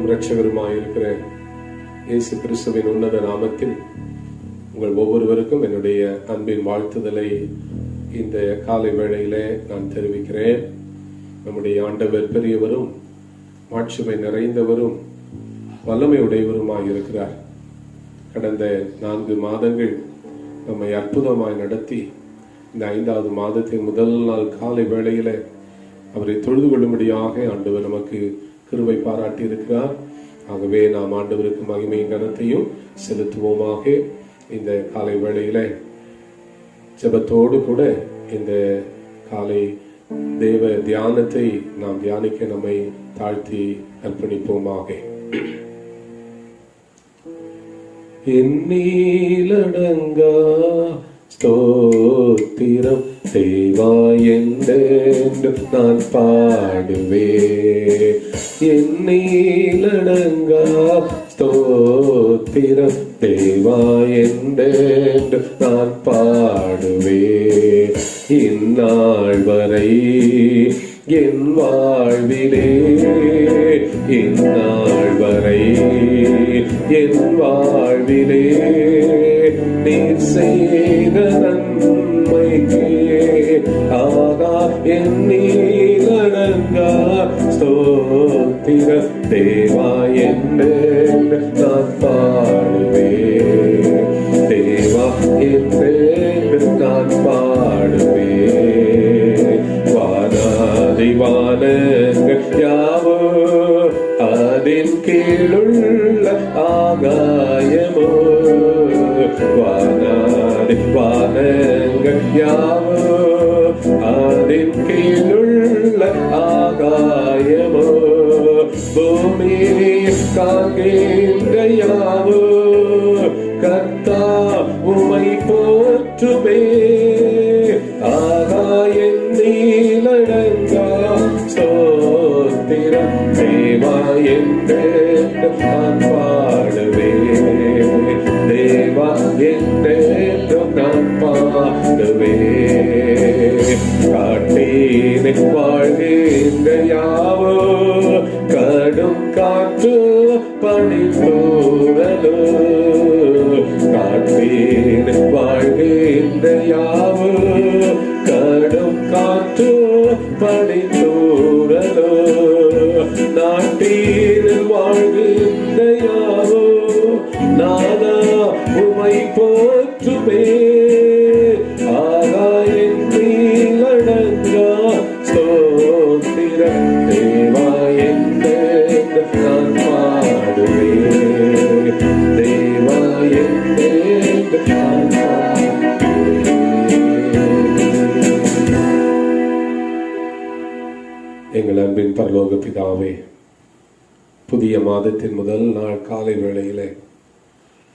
ஆண்டவரும் இரட்சகருமாயிருக்கிற இயேசு கிறிஸ்துவின் உன்னத நாமத்தில் உங்கள் ஒவ்வொருவருக்கும் என்னுடைய அன்பின் வாழ்த்துதலை இந்த காலை வேளையிலே நான் தெரிவிக்கிறேன். நம்முடைய ஆண்டவர் பெரியவரும் மாட்சிமை நிறைந்தவரும் வல்லமை உடையவருமாய் இருக்கிறார். கடந்த 4 மாதங்கள் நம்மை அற்புதமாய் நடத்தி இந்த 5வது மாதத்தின் முதல் நாள் காலை வேளையில அவரை தொழுது கொள்ளும்படியாக ஆண்டவர் நமக்கு கிருபை பாராட்டி இருக்கிறார். ஆகவே நாம் ஆண்டவருக்கு மகிமையும் கனத்தையும் செலுத்துவோமாக. இந்த காலை வேளையில ஜெபத்தோடு கூட இந்த காலை தேவ தியானத்தை நாம் தியானிக்க நம்மை தாழ்த்தி அர்ப்பணிப்போமாக. எண்ணிலடங்கா ஸ்தோத்திரம் தேவா என்று நான் பாடுவேன். எண்ணிலடங்கா ஸ்தோத்திரம் தேவா என்று நான் பாடுவேன். இந்நாள் வரை என் வாழ்விலே, இந்நாள் வரை என் வாழ்விலே நீர் செய்த நன்மைக்கே ஆகா எண்ணிலடங்கா ஸ்தோத்திர தேவா என்று நான் பாடுவேன். தேவா என்று நான் பாடுவேன். வானாதி வானங்கள் யாவோ அதின் கீழுள்ள ஆகாயமோ, வானாதி வானங்கள் யாவோ அதின் கீழுள்ள ஆகாயமோ, பூமி காண்கின்ற யாவோ கர்த்தா உம்மை போற்றுமே. ஆகாயம் நீலடங்கா ஸ்தோத்திரம் தேவா என்று நான் பாடுவேன். தேவா என்று நான் பாடுவேன். காட்டினை வாழ்கின்ற யாவோ கடும் காற்று பனித்தூறலோ, காட்டினை வாழ்கின்ற யாவோ கடும் காற்று பனித்தூறலோ, நாட்டினில் வாழ்கின்ற யாவோ நானா உம்மை போற்றுமே. ஆகாயம் நீலடங்கா ஸ்தோத்திரம் தேவா என்று நான் பாடுவேன். தேவா என்று நான் எங்கள் அன்பின் பரலோக பிதாவே, புதிய மாதத்தின் முதல் நாள் காலை வேளையிலே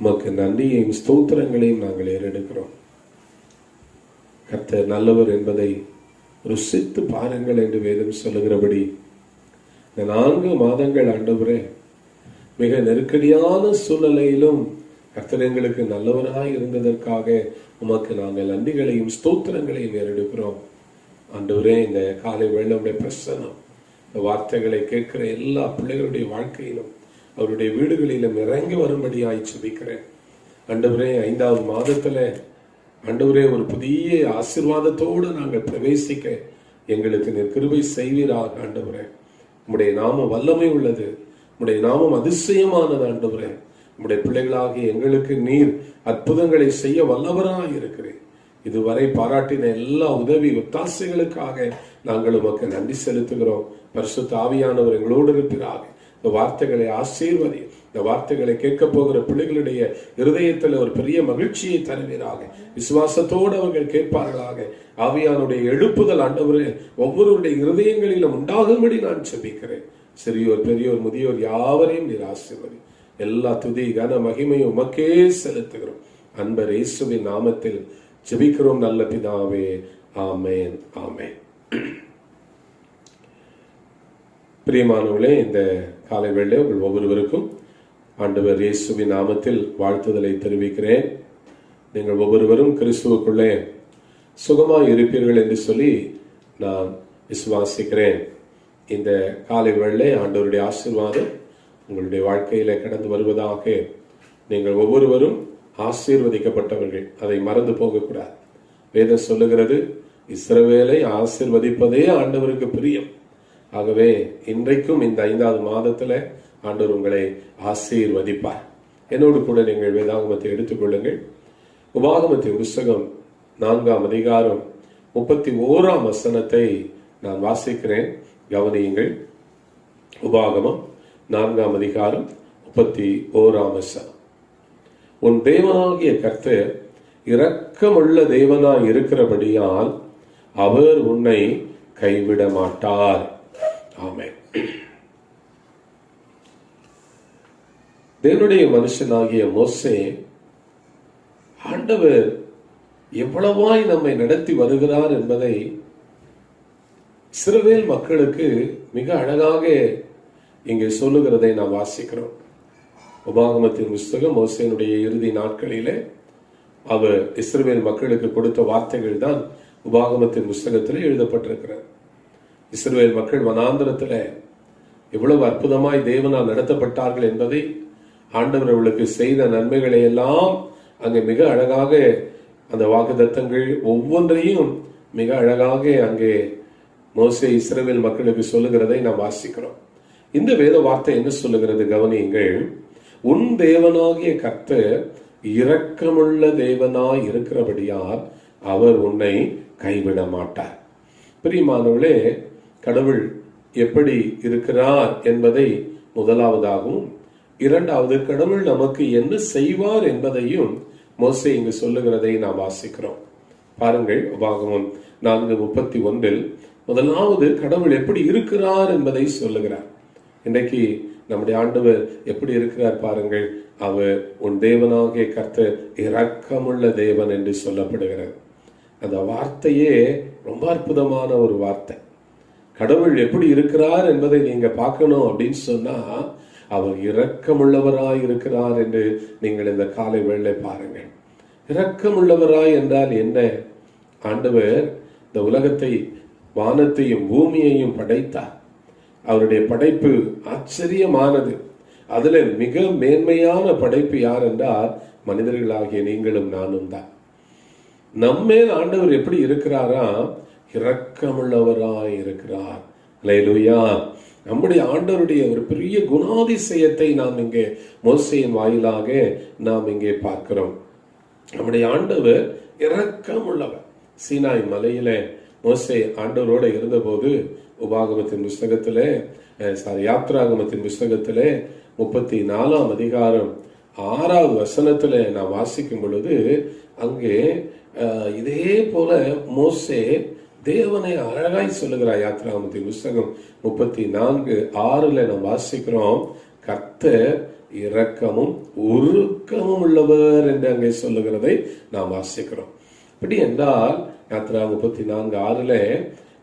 உமக்கு நன்றியையும் ஸ்தோத்திரங்களையும் நாங்கள் ஏறெடுக்கிறோம். கர்த்தர் நல்லவர் என்பதை ருசித்து பாருங்கள் என்று வேதம் சொல்லுகிறபடி இந்த 4 மாதங்கள் ஆண்டவரே மிக நெருக்கடியான சூழ்நிலையிலும் கர்த்தர் எங்களுக்கு நல்லவராய் இருந்ததற்காக உமக்கு நாங்கள் நன்றிகளையும் ஸ்தோத்திரங்களையும் ஏறெடுக்கிறோம். ஆண்டவரே, இந்த காலை வேளையுடைய பிரசன்னம் இந்த வார்த்தைகளை கேட்கிற எல்லா பிள்ளைகளுடைய வாழ்க்கையிலும் அவருடைய வீடுகளிலும் இறங்கி வரும்படியாய் ஜெபிக்கிறேன். ஆண்டவரே, 5வது மாதத்துல ஆண்டவரே ஒரு புதிய ஆசீர்வாதத்தோடு நாங்கள் பிரவேசிக்க எங்களுக்கு நீர் கிருபை செய்வீராக. ஆண்டவரே, உம்முடைய நாமம் வல்லமை உள்ளது, உம்முடைய நாமம் அதிசயமானது. ஆண்டவரே, உம்முடைய பிள்ளைகளாகி எங்களுக்கு நீர் அற்புதங்களை செய்ய வல்லவராய் இருக்கிறேன். இதுவரை பாராட்டின எல்லா உதவி ஒத்தாசைகளுக்காக நாங்கள் உமக்கு நன்றி செலுத்துகிறோம். பரிசுத்த ஆவியானவர் எங்களோடு இருப்பீராக. இந்த வார்த்தைகளை ஆசீர்வதி. இந்த வார்த்தைகளை கேட்க போகிற பிள்ளைகளுடைய இருதயத்தில் ஒரு பெரிய மகிழ்ச்சியை தருவீராக. விசுவாசத்தோடு அவர்கள் கேட்பார்களாக. ஆவியானுடைய எழுப்புதல் ஆண்டவரே ஒவ்வொருவருடைய இருதயங்களிலும் உண்டாகும்படி நான் ஜெபிக்கிறேன். சிறியோர் பெரியோர் முதியோர் யாவரையும் நீர் ஆசீர்வதி. எல்லா துதி கன மகிமையும் உமக்கே செலுத்துகிறோம். அன்பர் இயேசுவின் நாமத்தில் ஜெபிக்கிறோம் நல்ல பிதாவே. ஆமேன், ஆமேன். பிரியமானவர்களே, இந்த காலை வேளையிலே உங்கள் ஒவ்வொருவருக்கும் ஆண்டவர் இயேசுவின் நாமத்தில் வாழ்த்துதலை தெரிவிக்கிறேன். நீங்கள் ஒவ்வொருவரும் கிறிஸ்துவுக்குள்ளே சுகமாய் இருப்பீர்கள் என்று சொல்லி நான் விசுவாசிக்கிறேன். இந்த காலை வேளையிலே ஆண்டவருடைய ஆசீர்வாதம் உங்களுடைய வாழ்க்கையில கடந்து வருவதாக. நீங்கள் ஒவ்வொருவரும் ஆசீர்வதிக்கப்பட்டவர்கள், அதை மறந்து போகக்கூடாது. வேதம் சொல்லுகிறது, இஸ்ரவேலை ஆசீர்வதிப்பதே ஆண்டவருக்கு பிரியம். ஆகவே இன்றைக்கும் இந்த 5வது மாதத்துல ஆண்டவர் உங்களை ஆசீர்வதிப்பார். என்னோடு கூட நீங்கள் வேதாகமத்தை எடுத்துக்கொள்ளுங்கள். உபாகமத்தின் புஸ்தகம் 4ஆம் அதிகாரம் 31ஆம் வசனத்தை நான் வாசிக்கிறேன், கவனியுங்கள். உபாகமம் 4ஆம் அதிகாரம் 31ஆம் வசனம். உன் தேவனாகிய கர்த்தர் இரக்கமுள்ள தேவனாய் இருக்கிறபடியால் அவர் உன்னை கைவிட மாட்டார். ஆமென். தேவனுடைய மனுஷனாகிய மோசே, ஆண்டவர் எவ்வளவாய் நம்மை நடத்தி வருகிறார் என்பதை இஸ்ரவேல் மக்களுக்கு மிக அழகாக இங்கே சொல்லுகிறதை நாம் வாசிக்கிறோம். உபாகமத்தின் புஸ்தகம் மோசேனுடைய இறுதி நாட்களிலே அவர் இஸ்ரவேல் மக்களுக்கு கொடுத்த வார்த்தைகள் தான் உபாகமத்தின் புஸ்தகத்தில் எழுதப்பட்டிருக்கிறது. இஸ்ரவேல் மக்கள் வனாந்திரத்துல எவ்வளவு அற்புதமாய் தேவனால் நடத்தப்பட்டார்கள் என்பதை, ஆண்டவர் அவர்களுக்கு செய்த நன்மைகளை எல்லாம் அங்கே மிக அழகாக அந்த வாக்குத்தத்தங்கள் ஒவ்வொன்றையும் மிக அழகாக அங்கே மோசே இஸ்ரவேல் மக்களுக்கு சொல்லுகிறதை நாம் வாசிக்கிறோம். இந்த வேத வார்த்தை என்ன சொல்லுகிறது, கவனியுங்கள். உன் தேவனாகிய கர்த்தர் இரக்கமுள்ள தேவனாய் இருக்கிறபடியால் அவர் உன்னை கைவிட மாட்டார். பிரியமானவர்களே, கடவுள் எப்படி இருக்கிறார் என்பதை முதலாவதாகவும், இரண்டாவது கடவுள் நமக்கு என்ன செய்வார் என்பதையும் மோசே இங்கு சொல்லுகிறதை நாம் வாசிக்கிறோம். பாருங்கள், உபாகமம் 4:31 முதலாவது கடவுள் எப்படி இருக்கிறார் என்பதை சொல்லுகிறார். இன்றைக்கு நம்முடைய ஆண்டவர் எப்படி இருக்கிறார் பாருங்கள். அவர் உன் தேவனாகிய கர்த்தர் இரக்கமுள்ள தேவன் என்று சொல்லப்படுகிறது. அந்த வார்த்தையே ரொம்ப அற்புதமான ஒரு வார்த்தை. கடவுள் எப்படி இருக்கிறார் என்பதை நீங்க பார்க்கணும் அப்படின்னு சொன்னா, அவர் இரக்கமுள்ளவராய் இருக்கிறார் என்று நீங்கள் இந்த காலை வேளை பாருங்கள். இரக்கமுள்ளவராய் என்றால் என்ன? ஆண்டவர் இந்த உலகத்தை, வானத்தையும் பூமியையும் படைத்தார். அவருடைய படைப்பு ஆச்சரியமானது. அதுல மிக மேன்மையான படைப்பு யார் என்றால் மனிதர்களாகிய நீங்களும் நானும் தான். நம்மேல் ஆண்டவர் எப்படி இருக்கிறாரா? இரக்கமுள்ளவராய் இருக்கிறார். அல்லேலூயா. நம்முடைய ஆண்டவருடைய ஒரு பெரிய குணாதிசயத்தை நாம் இங்கே மோசேயின் வாயிலாக நாம் இங்கே பார்க்கிறோம். நம்முடைய ஆண்டவர் இரக்கமுள்ளவர். சீனாய் மலையில மோசே ஆண்டவரோட இருந்தபோது உபாகமத்தின் புஸ்தகத்திலே யாத்ராகமத்தின் புஸ்தகத்திலே 34ஆம் அதிகாரம் 6வது வசனத்திலே நான் வாசிக்கும் பொழுது அங்கே இதே போல மோசே தேவனை அழகாய் சொல்லுகிறார். யாத்ராகமத்தின் புஸ்தகம் 34:6 நாம் வாசிக்கிறோம், கர்த்தர் இரக்கமும் உருக்கமும் உள்ளவர் என்று அங்கே சொல்லுகிறதை நாம் வாசிக்கிறோம். இப்படி என்றால் யாத்ரா 34:6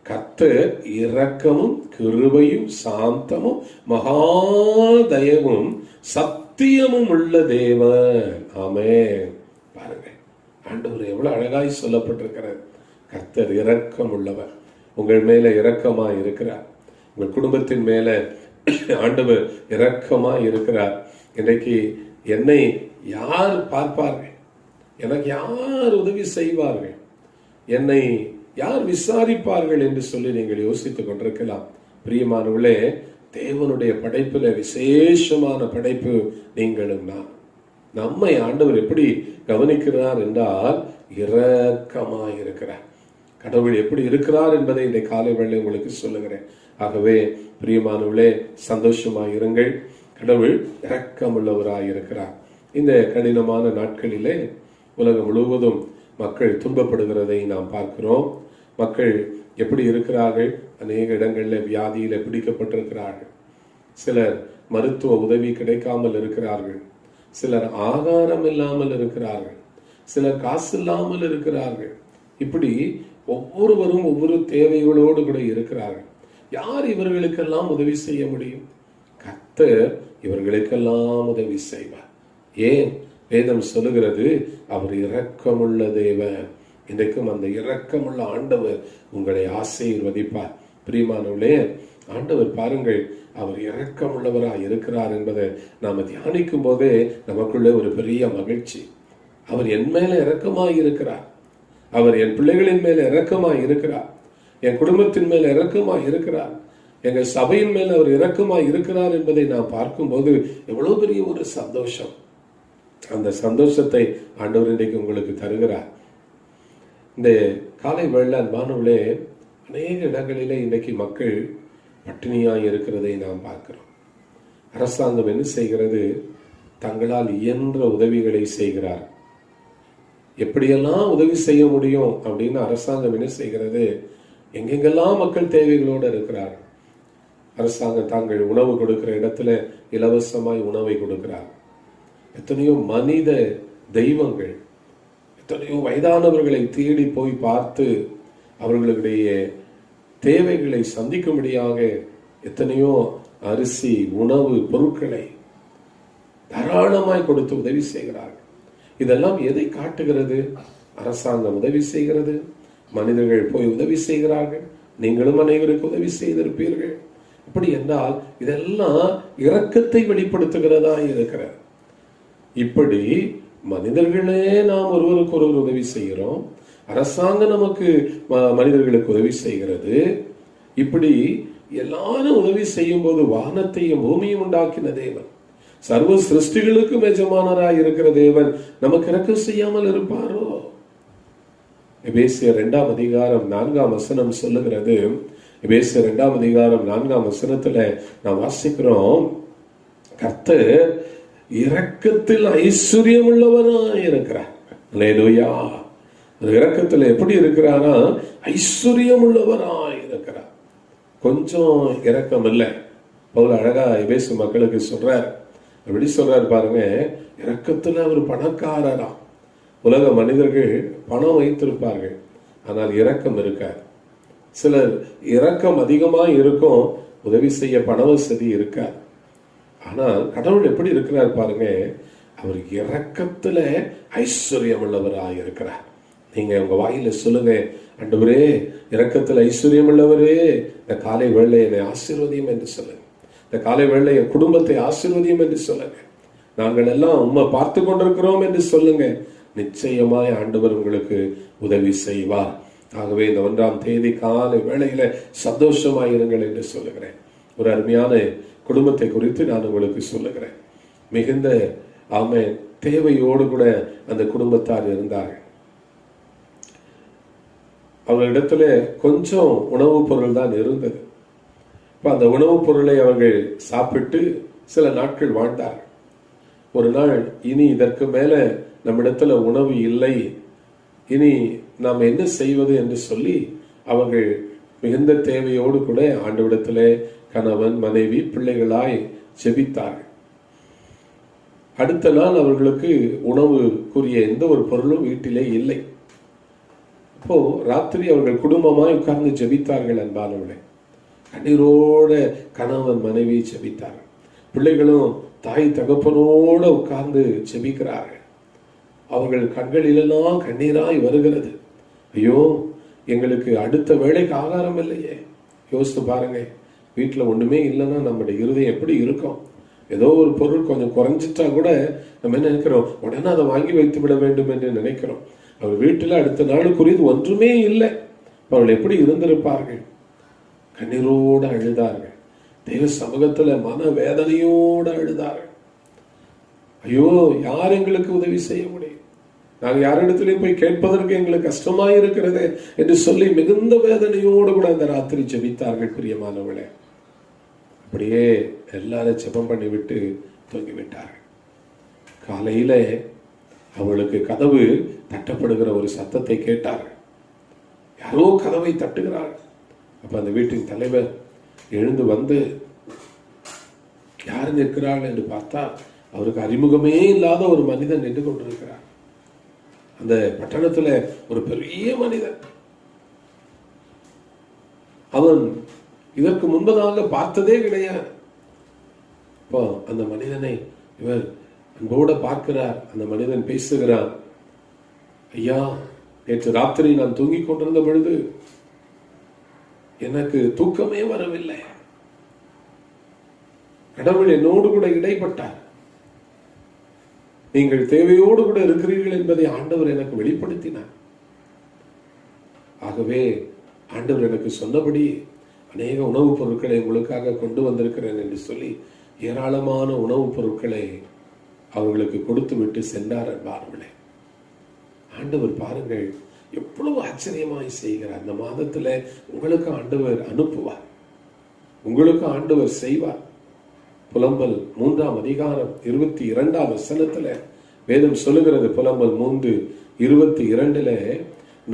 கர்த்தர் இரக்கமும் கிருபையும் சாந்தமும் மகாதயவும் சத்தியமும் உள்ள தேவன். ஆமென். பாருங்க, ஆண்டவர் எவ்வளவு அழகாய் சொல்லப்பட்டிருக்கிறார். கர்த்தர் இரக்கம் உள்ளவர். உங்கள் மேல இரக்கமா இருக்கிறார். உங்கள் குடும்பத்தின் மேல ஆண்டவர் இரக்கமா இருக்கிறார். இன்றைக்கு என்னை யார் பார்ப்பார்கள்? எனக்கு யார் உதவி செய்வார்கள்? என்னை யார் விசாரிப்பார்கள் என்று சொல்லி நீங்கள் யோசித்துக் கொண்டிருக்கலாம். பிரியமானவர்களே, தேவனுடைய படைப்புல விசேஷமான படைப்பு நீங்களும் நான். நம்மை ஆண்டவர் எப்படி கவனிக்கிறார் என்றால் இரக்கமாய் இருக்கிறார். கடவுள் எப்படி இருக்கிறார் என்பதை இந்த காலை வேளை உங்களுக்கு சொல்லுகிறேன். ஆகவே பிரியமானவர்களே, சந்தோஷமாய் இருங்கள். கடவுள் இரக்கமுள்ளவராய் இருக்கிறார். இந்த கடினமான நாட்களிலே உலகம் முழுவதும் மக்கள் துன்பப்படுகிறதை நாம் பார்க்கிறோம். மக்கள் எப்படி இருக்கிறார்கள்? அநேக இடங்களில் வியாதியில பிடிக்கப்பட்டிருக்கிறார்கள். சிலர் மருத்துவ உதவி கிடைக்காமல் இருக்கிறார்கள். சிலர் ஆகாரம் இல்லாமல் இருக்கிறார்கள். சிலர் காசு இல்லாமல் இருக்கிறார்கள். இப்படி ஒவ்வொருவரும் ஒவ்வொரு தேவைகளோடு கூட இருக்கிறார்கள். யார் இவர்களுக்கெல்லாம் உதவி செய்ய முடியும்? கர்த்தர் இவர்களுக்கெல்லாம் உதவி செய்வார். ஏன்? வேதம் சொல்லுகிறது, அவர் இரக்கமுள்ள தேவன். இன்றைக்கும் அந்த இரக்கமுள்ள ஆண்டவர் உங்களை ஆசீர்வதிப்பார். பிரியமானவர்களே, ஆண்டவர் பாருங்கள், அவர் இரக்கமுள்ளவராய் இருக்கிறார் என்பதை நாம தியானிக்கும் போதே நமக்குள்ள ஒரு பெரிய மகிழ்ச்சி. அவர் என் மேல இரக்கமாய் இருக்கிறார், அவர் என் பிள்ளைகளின் மேல இரக்கமாய் இருக்கிறார், என் குடும்பத்தின் மேல இரக்கமாய் இருக்கிறார், எங்கள் சபையின் மேல அவர் இரக்கமாய் இருக்கிறார் என்பதை நான் பார்க்கும்போது எவ்வளவு பெரிய ஒரு சந்தோஷம். அந்த சந்தோஷத்தை ஆண்டவர் இன்றைக்கு உங்களுக்கு தருகிறார். இந்த காலை வேளை அன்பானவர்களே, அநேக இடங்களிலே இன்றைக்கு மக்கள் பட்டினியாய் இருக்கிறதை நாம் பார்க்கிறோம். அரசாங்கம் என்ன செய்கிறது? தங்களால் இயன்ற உதவிகளை செய்கிறார். எப்படியெல்லாம் உதவி செய்ய முடியும் அப்படின்னு அரசாங்கம் என்ன செய்கிறது? எங்கெங்கெல்லாம் மக்கள் தேவைகளோடு இருக்கிறார், அரசாங்கம் தாங்கள் உணவு கொடுக்கிற இடத்துல இலவசமாய் உணவை கொடுக்கிறார். எத்தனையோ மனித தெய்வங்கள், எத்தனையோ வயதானவர்களை தேடி போய் பார்த்து அவர்களுடைய தேவைகளை சந்திக்கும்படியாக எத்தனையோ அரிசி உணவு பொருட்களை தாராளமாய் கொடுத்து உதவி செய்கிறார்கள். இதெல்லாம் எதை காட்டுகிறது? அரசாங்கம் உதவி செய்கிறது, மனிதர்கள் போய் உதவி செய்கிறார்கள், நீங்களும் அனைவருக்கு உதவி செய்திருப்பீர்கள். இப்படி என்றால் இதெல்லாம் இரக்கத்தை வெளிப்படுத்துகிறதா இருக்கிறது. இப்படி மனிதர்களே நாம் ஒருவருக்கு ஒருவர் உதவி செய்கிறோம், அரசாங்கம் நமக்கு மனிதர்களுக்கு உதவி செய்கிறது. இப்படி எல்லாரும் உதவி செய்யும் போது வானத்தையும் பூமியும் உண்டாக்கின தேவன், சர்வ சிருஷ்டிகளுக்கும் எஜமானராய் இருக்கிற தேவன் நமக்கு இரக்கம் செய்யாமல் இருப்பாரோ? எபேசியர் 2ஆம் அதிகாரம் 4ஆம் வசனம் சொல்லுகிறது. எபேசியர் 2ஆம் அதிகாரம் 4ஆம் வசனத்துல நாம் வாசிக்கிறோம், கர்த்தர் இரக்கத்தில் ஐஸ்வர்யம் உள்ளவராய் இருக்கிறார். அல்லேலூயா. இரக்கத்துல எப்படி இருக்கிறாரா? ஐஸ்வர்யம் உள்ளவராய் இருக்கிறார். கொஞ்சம் இரக்கம் இல்லை. பவுல் அழகா எபேசு மக்களுக்கு சொல்றார். எப்படி சொல்றாரு பாருங்க, இரக்கத்துல அவர் பணக்காரரா. உலக மனிதர்கள் பணம் வைத்திருப்பார்கள், ஆனால் இரக்கம் இருக்காது. சிலர் இரக்கம் அதிகமாக இருக்கும், உதவி செய்ய பண வசதி இருக்காது. ஆனால் கடவுள் எப்படி இருக்கிறார் பாருங்க, அவர் இரக்கத்துல ஐஸ்வர்யம் உள்ளவராய் இருக்கிறார். நீங்க உங்க வாயில சொல்லுங்க, ஆண்டவரே இரக்கத்துல ஐஸ்வர்யம் உள்ளவரே, இந்த காலை வேளை என்னை ஆசீர்வதியும் என்று சொல்லுங்க. இந்த காலை வேளை என் குடும்பத்தை ஆசீர்வதியும் என்று சொல்லுங்க. நாங்கள் எல்லாம் உம்மை பார்த்து கொண்டிருக்கிறோம் என்று சொல்லுங்க. நிச்சயமாய் ஆண்டவர் உங்களுக்கு உதவி செய்வார். ஆகவே இந்த 1ஆம் தேதி காலை வேளையில சந்தோஷமாயிருங்கள் என்று சொல்லுகிறேன். ஒரு அருமையான குடும்பத்தை குறித்து நான் உங்களுக்கு சொல்லுகிறேன். மிகுந்த தேவையோடு கூட அந்த குடும்பத்தார் இருந்தார்கள். அவர்களிடத்துல கொஞ்சம் உணவுப் பொருள் தான் இருந்தது. இப்ப அந்த உணவுப் பொருளை அவர்கள் சாப்பிட்டு சில நாட்கள் வாழ்ந்தார்கள். ஒரு நாள், இனி இதற்கு மேல நம்மிடத்துல உணவு இல்லை, இனி நாம் என்ன செய்வது என்று சொல்லி அவர்கள் மிகுந்த தேவையோடு கூட ஆண்டவரிடத்திலே கணவன் மனைவி பிள்ளைகளாய் ஜெபித்தார்கள். அடுத்த நாள் அவர்களுக்கு உணவுக்குரிய எந்த ஒரு பொருளும் வீட்டிலே இல்லை. அப்போ ராத்திரி அவர்கள் குடும்பமாய் உட்கார்ந்து ஜெபித்தார்கள். அன்பானவர்களே, கண்ணீரோட கணவன் மனைவி ஜெபித்தார்கள். பிள்ளைகளும் தாய் தகப்பனோட உட்கார்ந்து ஜெபிக்கிறார்கள். அவர்கள் கண்களிலெல்லாம் கண்ணீராய் வருகிறது. ஐயோ, எங்களுக்கு அடுத்த வேளைக்கு ஆகாரம் இல்லையே. யோசித்து பாருங்க, வீட்டுல ஒண்ணுமே இல்லைன்னா நம்முடைய இருதயம் எப்படி இருக்கும்? ஏதோ ஒரு பொருள் கொஞ்சம் குறைஞ்சிட்டா கூட நம்ம என்ன நினைக்கிறோம், உடனே அதை வாங்கி வைத்து விட வேண்டும் என்று நினைக்கிறோம். அவர் வீட்டுல அடுத்த நாளுக்குரியது ஒன்றுமே இல்லை. அவர்கள் எப்படி இருந்திருப்பார்கள்? கண்ணீரோடு அழுதார்கள். தெய்வ சமூகத்துல மன வேதனையோடு அழுதார்கள். ஐயோ, யார் எங்களுக்கு உதவி செய்ய முடியும்? நாங்கள் யாரிடத்திலையும் போய் கேட்பதற்கு எங்களுக்கு கஷ்டமா இருக்கிறது என்று சொல்லி மிகுந்த வேதனையோடு கூட அந்த ராத்திரி ஜெபித்தார்கள். பிரியமானவர்களே, அப்படியே எல்லாரும் ஜெபம் பண்ணி விட்டு தூங்கிவிட்டார்கள். காலையில அவளுக்கு கதவு தட்டப்படுகிற ஒரு சத்தத்தை கேட்டார்கள். யாரோ கதவை தட்டுகிறார்கள். அப்ப அந்த வீட்டின் தலைவர் எழுந்து வந்து யார் நிற்கிறாள் என்று பார்த்தா, அவருக்கு அறிமுகமே இல்லாத ஒரு மனிதன் நின்று கொண்டிருக்கிறார். அந்த பட்டணத்துல ஒரு பெரிய மனிதன். அவன் இதற்கு முன்பதாக பார்த்ததே கிடையாது. இப்போ அந்த மனிதனை இவர் அன்போட பார்க்கிறார். அந்த மனிதன் பேசுகிறான், ஐயா, நேற்று ராத்திரி நான் தூங்கிக் கொண்டிருந்த பொழுது எனக்கு தூக்கமே வரவில்லை. கடவுள் என்னோடு கூட இடைப்பட்டார். நீங்கள் தேவையோடு கூட இருக்கிறீர்கள் என்பதை ஆண்டவர் எனக்கு வெளிப்படுத்தினார். ஆகவே ஆண்டவர் எனக்கு சொன்னபடி அநேக உணவுப் பொருட்களை உங்களுக்காக கொண்டு வந்திருக்கிறேன் என்று சொல்லி ஏராளமான உணவுப் பொருட்களை அவர்களுக்கு கொடுத்து விட்டு சென்றார். என்பார்களே, ஆண்டவர் பாருங்கள் எவ்வளவு ஆச்சரியமாய் செய்கிறார். இந்த மாதத்துல உங்களுக்கு ஆண்டவர் அனுப்புவார், உங்களுக்கு ஆண்டவர் செய்வார். புலம்பல் 3ஆம் அதிகாரம் 22ஆம் வசனத்துல வேதம் சொல்லுகிறது. புலம்பல் 3:22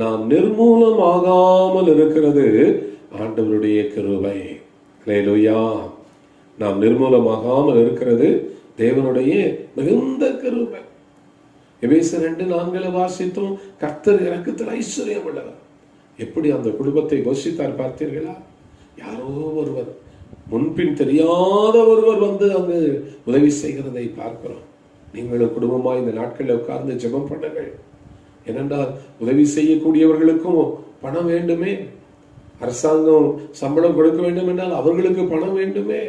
நாம் நிர்மூலமாகாமல் இருக்கிறது ஆண்டவருடைய கிருபை. அல்லேலூயா. நாம் நிர்மூலமாகாமல் இருக்கிறது தேவனுடைய மிகுந்த கிருபை. எபேசியர் 2:4 வாசித்தோம். கர்த்தர் இரக்கத்தில் ஐஸ்வர்யம் உள்ளவர். எப்படி அந்த குடும்பத்தை போஷித்தார் பார்த்தீர்களா? யாரோ ஒருவர், முன்பின் தெரியாத ஒருவர் வந்து அங்கு உதவி செய்கிறதை பார்க்கிறோம். நீங்களும் குடும்பமா இந்த நாட்களில் உட்கார்ந்து ஜெபம் பண்ணுங்கள். ஏனென்றால் உதவி செய்யக்கூடியவர்களுக்கும் பணம் வேண்டுமே. அரசாங்கம் சம்பளம் கொடுக்க வேண்டும் என்றால் அவர்களுக்கு பணம் வேண்டுமே.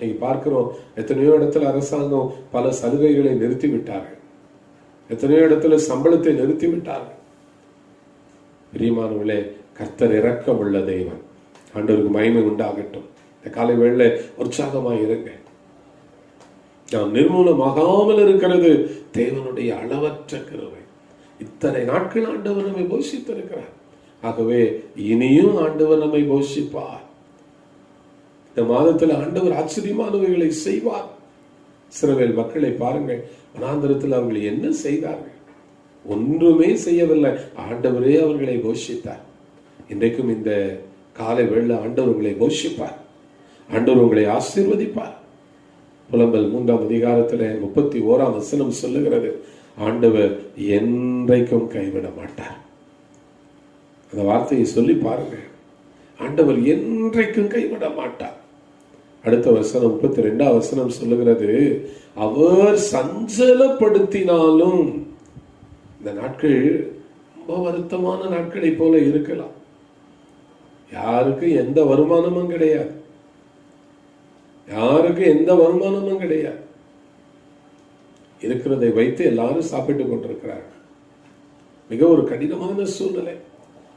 நீங்க பார்க்கிறோம், எத்தனையோ இடத்துல அரசாங்கம் பல சலுகைகளை நிறுத்தி விட்டார்கள். எத்தனையோ இடத்துல சம்பளத்தை நிறுத்தி விட்டார்கள். பிரியமானவர்களே, கர்த்தர் இரக்கம் உள்ள தெய்வன். ஆண்டவருக்கு மகிமை உண்டாகட்டும். இந்த காலை வேளையில உற்சாகமாய் இருங்க. நாம் நிர்மூலமாகாமல் இருக்கிறது தேவனுடைய அளவற்ற கிருபை. இத்தனை நாட்கள் ஆண்டவர் நம்மை போஷித்திருக்கிறார். ஆகவே இனியும் ஆண்டவர் நம்மை போஷிப்பார். இந்த மாதத்தில் ஆண்டவர் ஆச்சரியமானவைகளை செய்வார். இஸ்ரவேல் மக்களை பாருங்கள், வனாந்திரத்தில் அவர்கள் என்ன செய்தார்கள்? ஒன்றுமே செய்யவில்லை. ஆண்டவரே அவர்களை போஷித்தார். இன்றைக்கும் இந்த காலை வேளை ஆண்டவர் உங்களை போஷிப்பார். ஆண்டவர் உங்களை ஆசீர்வதிப்பார். புலம்பல் 3ஆம் அதிகாரத்தில் 31ஆம் வசனம் சொல்லுகிறது, ஆண்டவர் என்றைக்கும் கைவிட மாட்டார். அந்த வார்த்தையை சொல்லி பாருங்க. ஆண்டவர் என்றைக்கும் கைவிட மாட்டார். அடுத்த வசனம் 32ஆம் வசனம் சொல்லுகிறது, அவர் சஞ்சலப்படுத்தினாலும். இந்த நாட்கள் ரொம்ப வருத்தமான நாட்களை போல இருக்கலாம். யாருக்கு எந்த வருமானமும் கிடையாது. யாருக்கு எந்த வருமானமும் கிடையாது. இருக்கிறதை வைத்து எல்லாரும் சாப்பிட்டு கொண்டிருக்கிறார்கள். மிக ஒரு கடினமான சூழ்நிலை.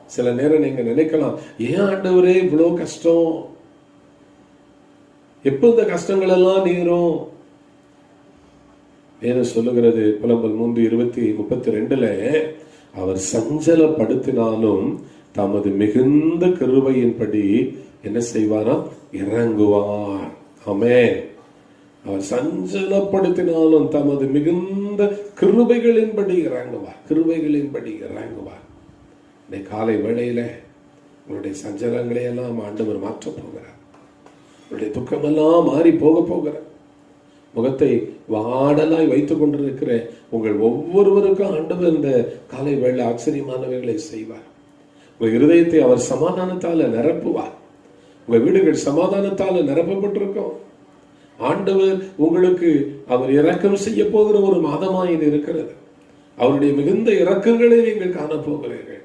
சில நேரம் நீங்க நினைக்கலாம், ஏன் ஆண்டவரே இவ்வளவு கஷ்டம்? எப்ப இந்த கஷ்டங்கள் எல்லாம் நீரும்? வேதம் சொல்லுகிறது, புலம்பல் 3:32 அவர் சஞ்சலப்படுத்தினாலும் தமது மிகுந்த கிருபையின்படி என்ன செய்வாரா? இறங்குவார். ஆமென். அவர் சஞ்சலப்படுத்தினாலும் தமது மிகுந்த கிருபைகளின்படி இறங்குவார். கிருபைகளின்படி இறங்குவார். இந்த காலை வேளையில உங்களுடைய சஞ்சலங்களை எல்லாம் ஆண்டவர் மாற்றப் போகிறார். உங்களுடைய துக்கமெல்லாம் மாறி போக போகிறார். முகத்தை வாடலாய் வைத்துக் கொண்டிருக்கிற உங்கள் ஒவ்வொருவருக்கும் ஆண்டவர் இந்த காலை வேளை ஆச்சரியமானவைகளை செய்வார். உங்கள் இருதயத்தை அவர் சமாதானத்தால நிரப்புவார். உங்க வீடுகள் சமாதானத்தால நிரப்பப்பட்டிருக்கும். ஆண்டவர் உங்களுக்கு அவர் இரக்கம் செய்ய போகிற ஒரு மாதமாய் இது இருக்கிறது. அவருடைய மிகுந்த இரக்கங்களை நீங்கள் காணப்போகிறீர்கள்.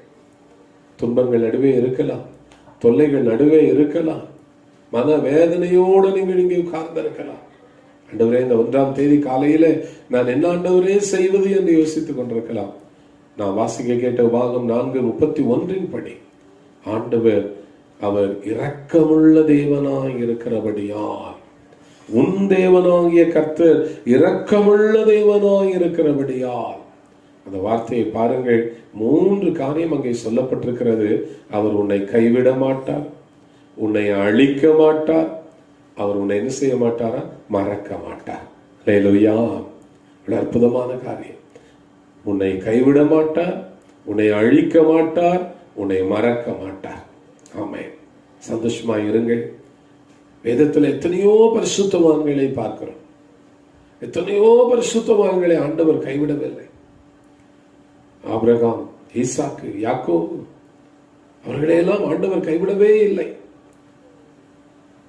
துன்பங்கள் நடுவே இருக்கலாம், தொல்லைகள் நடுவே இருக்கலாம், மன வேதனையோடு நீங்கள் இங்கே உட்கார்ந்திருக்கலாம். ஆண்டவரே, இந்த 1ஆம் தேதி காலையில நான் என்ன ஆண்டவரே செய்வது என்று யோசித்துக் கொண்டிருக்கலாம். நான் வாசிக்க கேட்ட பாகம் 4:31 படி ஆண்டவர் அவர் இரக்கமுள்ள தேவனாய் இருக்கிறபடியால், உன் தேவனாகிய கர்த்தர் இரக்கமுள்ள தேவனாய் இருக்கிறபடியால். அந்த வார்த்தையை பாருங்கள். 3 காரியம் அங்கே சொல்லப்பட்டிருக்கிறது. அவர் உன்னை கைவிட மாட்டார், உன்னை அழிக்க மாட்டார், அவர் உன்னை என்ன செய்ய மாட்டாரா? மறக்க மாட்டார். அல்லேலூயா. அற்புதமான காரியம். உன்னை கைவிட மாட்டார், உன்னை அழிக்க மாட்டார், உன்னை மறக்க மாட்டார். ஆமென். சந்தோஷமா இருங்கள். வேதத்தில் எத்தனையோ பரிசுத்தவான்களை பார்க்கிறோம். எத்தனையோ பரிசுத்தவான்களை ஆண்டவர் கைவிடவில்லை. ஆபிரகாம், ஈசாக்கு, யாக்கோபு, அவர்களையெல்லாம் ஆண்டவர் கைவிடவே இல்லை.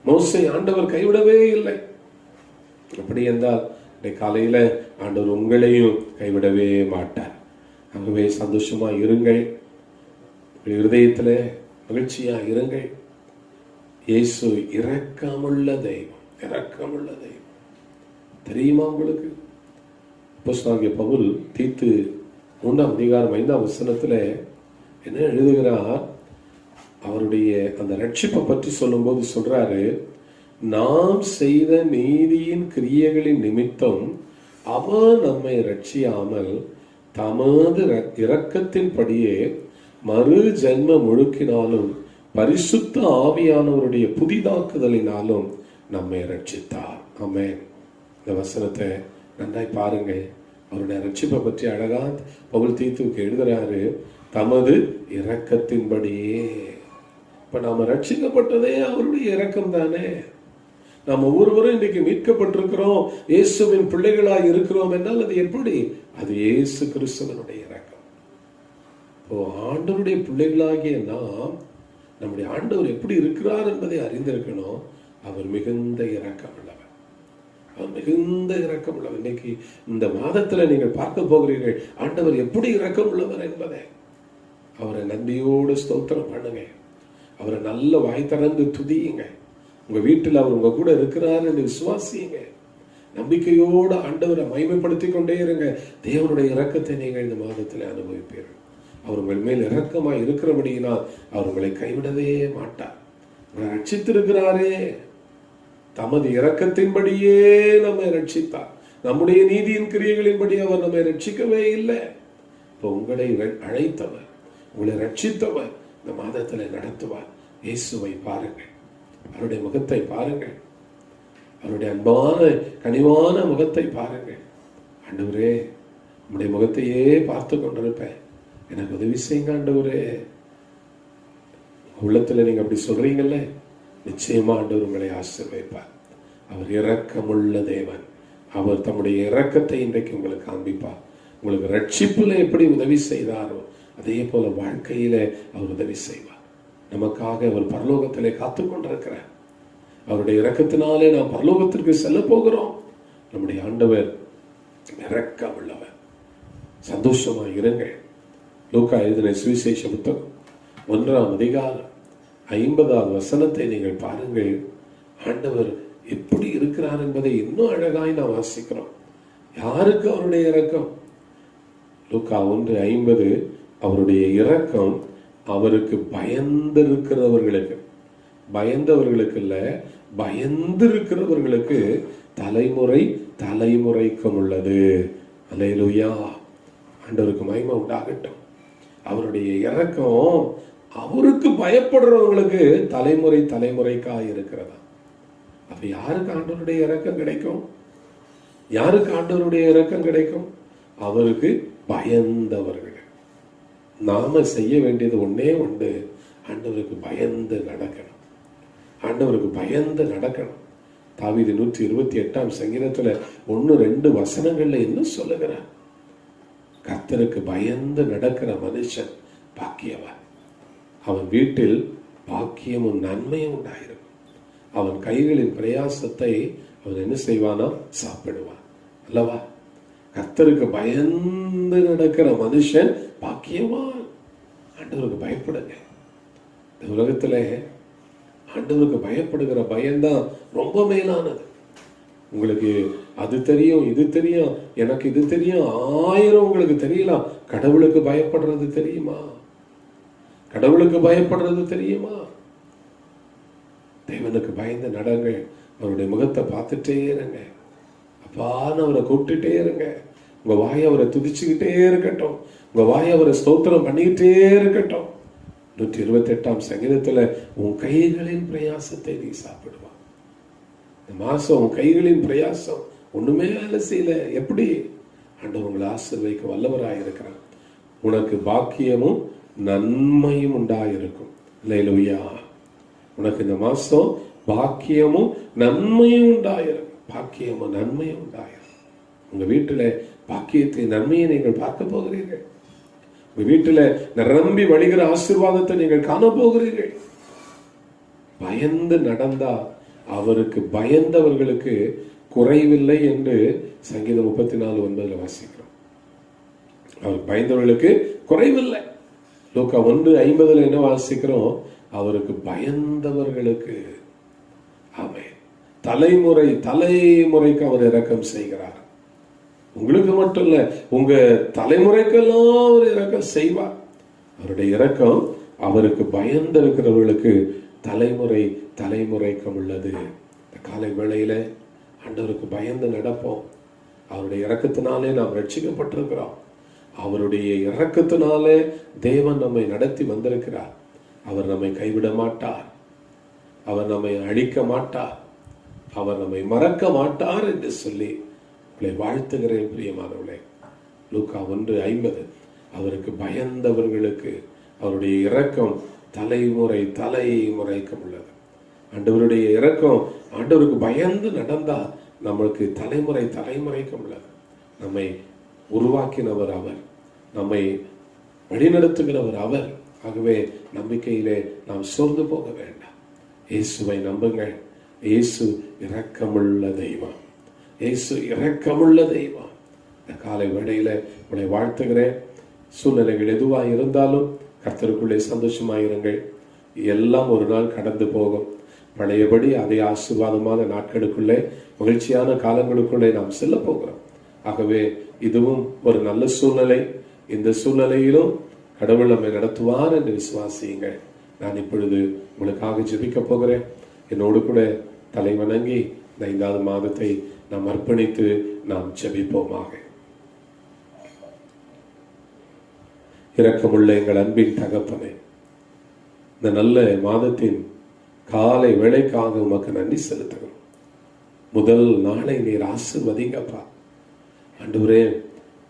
மோசே ஆண்டவர் கைவிடவே இல்லை. அப்படி என்றால் காலையில ஆண்டவர் உங்களையும் கைவிடவே மாட்டார். ஆகவே சந்தோஷமா இருங்கள். இருதயத்துல மகிழ்ச்சியா இருங்கள். இயேசு இரக்கமுள்ள தெய்வம், இரக்கமுள்ள தெய்வம். தெரியுமா உங்களுக்கு? அப்போஸ்தலனாகிய பவுல் தீத்து 3ஆம் அதிகாரம் 5ஆம் வசனத்துல என்ன எழுதுகிறார்? அவருடைய அந்த ரட்சிப்பை பற்றி சொல்லும்போது சொல்றாரு, நாம் செய்த நீதியின் கிரியைகளின் நிமித்தம் அவர் நம்மை ரட்சியாமல் தமது இரக்கத்தின்படியே மறு ஜென்ம முழுக்கினாலும் பரிசுத்த ஆவியானவருடைய புதிதாக்குதலினாலும் நம்மை ரட்சித்தார். ஆமென். இந்த வசனத்தை நன்றாய் பாருங்க. அவருடைய ரட்சிப்பை பற்றி அழகா பவுல் தீத்துவுக்கு எழுதுறாரு, தமது இரக்கத்தின்படியே. இப்ப நாம ரட்சிக்கப்பட்டதே அவருடைய இரக்கம் தானே. நாம் ஒவ்வொருவரும் இன்னைக்கு மீட்கப்பட்டிருக்கிறோம், இயேசுவின் பிள்ளைகளாய் இருக்கிறோம் என்றால் அது எப்படி? அது இயேசு கிறிஸ்துவனுடைய இரக்கம். இப்போ ஆண்டவருடைய பிள்ளைகளாகிய நாம் நம்முடைய ஆண்டவர் எப்படி இருக்கிறார் என்பதை அறிந்திருக்கணும். அவர் மிகுந்த இரக்கம் உள்ளவர். அவர் மிகுந்த இரக்கம் உள்ளவர். இன்னைக்கு இந்த மாதத்துல நீங்கள் பார்க்க போகிறீர்கள் ஆண்டவர் எப்படி இரக்கம் உள்ளவர் என்பதை. அவரை நன்றியோடு ஸ்தோத்திரம் பண்ணுங்க. அவரை நல்ல வாய் திறந்து துதியுங்க. உங்க வீட்டில் அவர் உங்க கூட இருக்கிறார் என்று விசுவாசியுங்க. நம்பிக்கையோடு ஆண்டவரை மகிமைப்படுத்திக் கொண்டே இருங்க. தேவனுடைய இரக்கத்தை நீங்கள் இந்த மாதத்தில் அனுபவிப்பீர்கள். அவர் உங்கள் மேல் இரக்கமாய் இருக்கிறபடியினால் அவர் உங்களை கைவிடவே மாட்டார். உங்களை ரட்சித்திருக்கிறாரே, தமது இரக்கத்தின்படியே நம்மை ரட்சித்தார். நம்முடைய நீதியின் கிரியைகளின்படி அவர் நம்மை ரட்சிக்கவே இல்லை. இப்போ உங்களை அழைத்தவர், உங்களை ரட்சித்தவர் இந்த மாதத்தில் நடத்துவார். இயேசுவை பாருங்கள், அவருடைய முகத்தை பாருங்கள், அவருடைய அன்பான கனிவான முகத்தை பாருங்கள். ஆண்டவரே, உங்களுடைய முகத்தையே பார்த்து கொண்டிருப்பேன், எனக்கு உதவி செய்யுங்க ஆண்டவரே. உள்ளத்துல நீங்க அப்படி சொல்றீங்கல்ல, நிச்சயமா ஆண்டவர் உங்களை ஆசீர்வதிப்பார். அவர் இரக்கமுள்ள தேவன். அவர் தம்முடைய இரக்கத்தை இன்றைக்கு உங்களுக்கு காண்பிப்பார். உங்களுக்கு ரட்சிப்புல எப்படி உதவி செய்தாரோ அதே போல வாழ்க்கையில அவர் உதவி செய்வார். நமக்காக அவர் பரலோகத்திலே காத்து கொண்டிருக்கிறார். அவருடைய இரக்கத்தினாலே நாம் பரலோகத்திற்கு செல்ல போகிறோம். நம்முடைய ஆண்டவர் இரக்கம் உள்ளவர். சந்தோஷமா இருங்கள். லூக்கா எழுதின சுவிசேஷ புத்தகம் 1ஆம் அதிகாரம் 50வது வசனத்தை நீங்கள் பாருங்கள். ஆண்டவர் எப்படி இருக்கிறார் என்பதை இன்னும் அழகாய் நாம் வாசிக்கிறோம். யாருக்கு அவருடைய இரக்கம்? லூக்கா 1:50, அவருடைய இரக்கம் அவருக்கு பயந்திருக்கிறவர்களுக்கு, பயந்தவர்களுக்கு இல்ல, பயந்திருக்கிறவர்களுக்கு தலைமுறை தலைமுறைக்கும் உள்ளது. அல்லேலூயா. ஆண்டவருக்கு மகிமை உண்டாகட்டும். அவருடைய இரக்கம் அவருக்கு பயப்படுறவங்களுக்கு தலைமுறை தலைமுறைக்காக இருக்கிறதா. அப்ப யாருக்கு ஆண்டவருடைய இரக்கம் கிடைக்கும்? யாருக்கு ஆண்டவருடைய இரக்கம் கிடைக்கும்? அவருக்கு பயந்தவர்கள். நாம செய்ய வேண்டியது ஒன்னே ஒன்று, ஆண்டவருக்கு பயந்து நடக்கணும். ஆண்டவருக்கு பயந்து நடக்கணும். தாவீது 128ஆம் சங்கீதத்துல 1-2 வசனங்கள்ல என்ன சொல்லுகிறார்? கர்த்தருக்கு பயந்து நடக்கிற மனுஷன் பாக்கியவன். அவன் வீட்டில் பாக்கியமும் நன்மையும் உண்டாயிருக்கும். அவன் கைகளின் பிரயாசத்தை அவன் என்ன செய்வானா? சாப்பிடுவான் அல்லவா? கர்த்தருக்கு பயந்து நடக்கிற மனுஷன் பாக்கியவான். ஆண்டவருக்கு பயப்படுங்க. இந்த உலகத்துல ஆண்டவருக்கு பயப்படுகிற பயம்தான் ரொம்ப மேலானது. உங்களுக்கு அது தெரியும், இது தெரியும், எனக்கு இது தெரியும், 1000 உங்களுக்கு தெரியலாம். கடவுளுக்கு பயப்படுறது தெரியுமா? கடவுளுக்கு பயப்படுறது தெரியுமா? தேவனுக்கு பயந்து நடங்கள். அவருடைய முகத்தை பார்த்துட்டே இருங்க. அப்பான்னு அவரை கூப்பிட்டுட்டே இருங்க. உங்க வாயை அவரை துதிச்சுக்கிட்டே இருக்கட்டும். உங்க வாயை அவரை ஸ்தோத்திரம் பண்ணிக்கிட்டே இருக்கட்டும். 128ஆம் சங்கீதத்துல உன் கைகளின் பிரயாசத்தை நீ சாப்பிடுவா. இந்த மாசம் உன் கைகளின் பிரயாசம் ஒண்ணுமே வேலை செய்யல. எப்படி? ஆண்டவர் உங்களை ஆசீர்வதிக்க வல்லவராயிருக்கிறார். உனக்கு பாக்கியமும் நன்மையும் உண்டாயிருக்கும். அல்லேலூயா. உனக்கு இந்த மாசம் பாக்கியமும் நன்மையும் உண்டாயிருக்கும். பாக்கியமும் நன்மையும் உண்டாயிருக்கும். உங்க வீட்டுல பாக்கியத்தை நன்மையை நீங்கள் பார்க்க போகிறீர்கள். உங்க வீட்டுல நிரம்பி வழிகிற ஆசீர்வாதத்தை நீங்கள் காண போகிறீர்கள். பயந்து நடந்தா அவருக்கு பயந்தவர்களுக்கு குறைவில்லை என்று சங்கீதம் 34:9 வாசிக்கிறோம். அவருக்கு பயந்தவர்களுக்கு குறைவில்லை. லூக்கா 1:50 என்ன வாசிக்கிறோம்? அவருக்கு பயந்தவர்களுக்கு ஆமென் தலைமுறை தலைமுறைக்கு அவர் இரக்கம் செய்கிறார். உங்களுக்கு மட்டும் இல்ல, உங்க தலைமுறைக்கெல்லாம் அவர் இரக்கம் செய்வார். அவருடைய இரக்கம் அவருக்கு பயந்திருக்கிறவர்களுக்கு தலைமுறை தலைமுறைக்கும் உள்ளது. இந்த காலை வேளையில ஆண்டவருக்கு பயந்து நடப்போம். அவருடைய இரக்கத்தினாலே நாம் ரட்சிக்கப்பட்டிருக்கிறோம். அவருடைய இரக்கத்தினாலே தேவன் நம்மை நடத்தி வந்திருக்கிறார். அவர் நம்மை கைவிட மாட்டார், அவர் நம்மை அழிக்க மாட்டார், அவர் நம்மை மறக்க மாட்டார் என்று சொல்லி உங்களை வாழ்த்துகிறேன் பிரியமானவர்களே. லூக்கா 1:50. அவருக்கு பயந்தவர்களுக்கு அவருடைய இரக்கம் தலைமுறை தலைமுறைக்கு உள்ளது. ஆண்டவருடைய இரக்கம், ஆண்டவருக்கு பயந்து நடந்தா நம்மளுக்கு தலைமுறை தலைமுறைக்கு உள்ளது. நம்மை உருவாக்கினவர் அவர், நம்மை வழிநடத்துகிறவர் அவர். ஆகவே நம்பிக்கையிலே நாம் சோர்ந்து போக வேண்டாம். இயேசுவை நம்புங்கள். இயேசு இரக்கமுள்ள தெய்வம், இயேசு இரக்கமுள்ள தெய்வம். இந்த காலை வேளையில உங்களை வாழ்த்துகிறேன். சூழ்நிலைகள் எதுவா இருந்தாலும் கர்த்தருக்குள்ளே சந்தோஷமாயிருங்கள். எல்லாம் ஒரு நாள் கடந்து போகும். பழையபடி அதே ஆசீர்வாதமான நாட்களுக்குள்ளே, மகிழ்ச்சியான காலங்களுக்குள்ளே நாம் செல்ல போகிறோம். ஆகவே இதுவும் ஒரு நல்ல சூழ்நிலை. இந்த சூழ்நிலையிலும் கடவுள் நம்மை நடத்துவார் என்று விசுவாசியுங்கள். நான் இப்பொழுது உங்களுக்காக ஜெபிக்க போகிறேன். என்னோடு கூட தலை வணங்கி இந்த 5வது மாதத்தை நாம் அர்ப்பணித்து நாம் ஜெபிப்போமாக. இரக்கமுள்ள எங்கள் அன்பின் தகப்பனே, இந்த நல்ல மாதத்தின் காலை வேளைக்காக உமக்கு நன்றி செலுத்துகிறோம். முதல் நாளை நீர் ஆசீர்வதிங்கப்பா. ஆண்டவரே,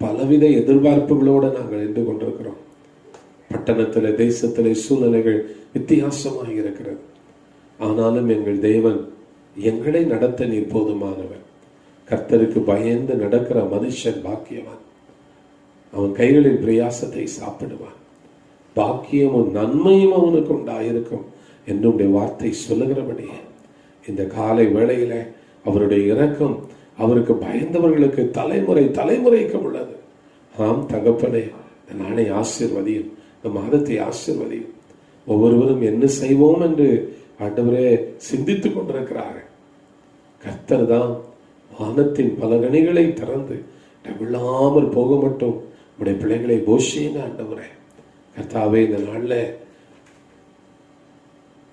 பலவித எதிர்பார்ப்புகளோடு நாங்கள் நின்று கொண்டிருக்கிறோம். பட்டணத்திலே தேசத்திலே சூழ்நிலைகள் வித்தியாசமாக இருக்கிறது. ஆனாலும் எங்கள் தேவன் எங்களை நடத்த நீர் போதுமானவர். கர்த்தருக்கு பயந்து நடக்கிற மனுஷன் பாக்கியவான். அவன் கைகளின் பிரயாசத்தை சாப்பிடுவான். பாக்கியமும் நன்மையும் அவனுக்கு உண்டாயிருக்கும் என்னுடைய வார்த்தை சொல்லுகிறபடியே இந்த காலை வேளையில அவருடைய இரக்கம் அவருக்கு பயந்தவர்களுக்கு தலைமுறை தலைமுறைக்கு உள்ளது. ஆம் தகப்பனே, நாளை ஆசீர்வதியும், இந்த மாதத்தை ஆசீர்வதியும். ஒவ்வொருவரும் என்ன செய்வோம் என்று ஆண்டவரே சிந்தித்துக் கொண்டிருக்கிறார்கள். கர்த்தர் தான் வானத்தின் பல கனிகளை திறந்து விழாமல் போக மட்டும் உடைய பிள்ளைகளை போஷியுங்க ஆண்டவரே. கர்த்தாவே, இந்த நாள்ல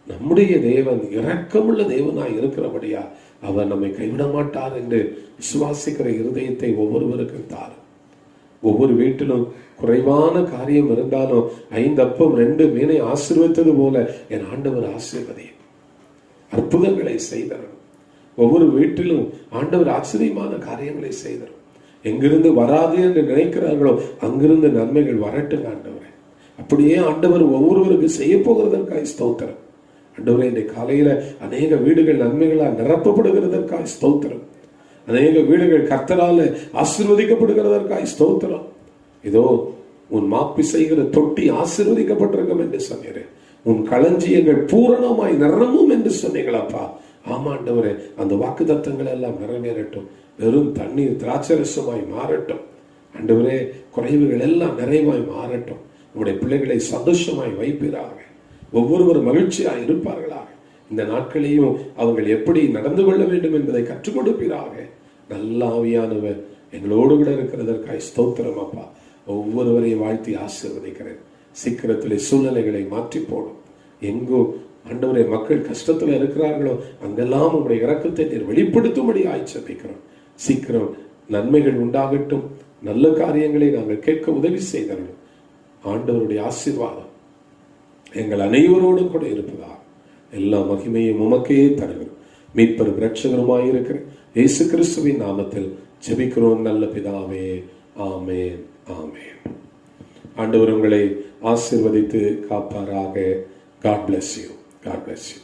நம்முடைய தேவன் இரக்கமுள்ள தேவனாய் இருக்கிறபடியா அவர் நம்மை கைவிட மாட்டார் என்று விசுவாசிக்கிற இருதயத்தை ஒவ்வொருவருக்கும் தார். ஒவ்வொரு வீட்டிலும் குறைவான காரியம் இருந்தாலும் 5 அப்பம் 2 மீனை ஆசீர்வதித்தது போல என் ஆண்டவர் ஆசீர்வதியும். அற்புதங்களை செய்தரும். ஒவ்வொரு வீட்டிலும் ஆண்டவர் ஆச்சரியமான காரியங்களை செய்தரும். எங்கிருந்து வராது என்று நினைக்கிறார்களோ அங்கிருந்து நன்மைகள் வரட்டும் ஆண்டவரே. அப்படியே ஆண்டவர் ஒவ்வொருவருக்கு செய்ய போகிறதற்காக ஸ்தோத்திரம். ஆண்டவரே, இந்த காலையில அநேக வீடுகள் நன்மைகளால் நிரப்பப்படுகிறதற்காக ஸ்தோத்திரம். அநேக வீடுகள் கர்த்தரால ஆசீர்வதிக்கப்படுகிறதற்காக ஸ்தோத்திரம். இதோ உன் மாப்பி செய்கிற தொட்டி ஆசீர்வதிக்கப்பட்டிருக்கும் என்று சொன்னீரேன். உன் களஞ்சியங்கள் பூரணமாய் நிரம்பும் என்று சொன்னீங்களப்பா. ஆமாண்டவரே, அந்த வாக்கு தத்தங்கள் எல்லாம் நிறைவேறட்டும். வெறும் தண்ணீர் திராட்சரசமாய் மாறட்டும் ஆண்டவரே. குறைவுகள் எல்லாம் நிறைவாய் மாறட்டும். உங்களுடைய பிள்ளைகளை சந்தோஷமாய் வைப்பீராக. ஒவ்வொருவரும் மகிழ்ச்சியாய் இருப்பார்களாக. இந்த நாட்களையும் அவர்கள் எப்படி நடந்து கொள்ள வேண்டும் என்பதை கற்றுக் கொடுப்பீராக. நல்ல ஆவியானவர் எங்களோடு கூட இருக்கிறதற்காக ஸ்தோத்திரம் அப்பா. ஒவ்வொருவரையும் வாழ்த்தி ஆசீர்வதிக்கிறேன். சீக்கிரத்திலே சூழ்நிலைகளை மாற்றி போடும். எங்கோ ஆண்டவரே மக்கள் கஷ்டத்துல இருக்கிறார்களோ அங்கெல்லாம் உங்களுடைய இரக்கத்தை நீர் வெளிப்படுத்தும்படி ஆய்ச்சபிக்கிறோம். சீக்கிரம் நன்மைகள் உண்டாகட்டும். நல்ல காரியங்களை நாங்கள் கேட்க உதவி செய்தார்கள். ஆண்டவருடைய ஆசீர்வாதம் எங்கள் அனைவரோடும் கூட இருப்பதா. எல்லா மகிமையும் உமக்கே தருகிறோம். மீட்பரும் இரட்சகருமாயிருக்கிற இயேசு கிறிஸ்துவின் நாமத்தில் ஜெபிக்கிறோம் நல்ல பிதாவே. ஆமென், ஆமென். ஆண்டவர் உங்களை ஆசீர்வதித்து காப்பாராக. God bless you. God bless you.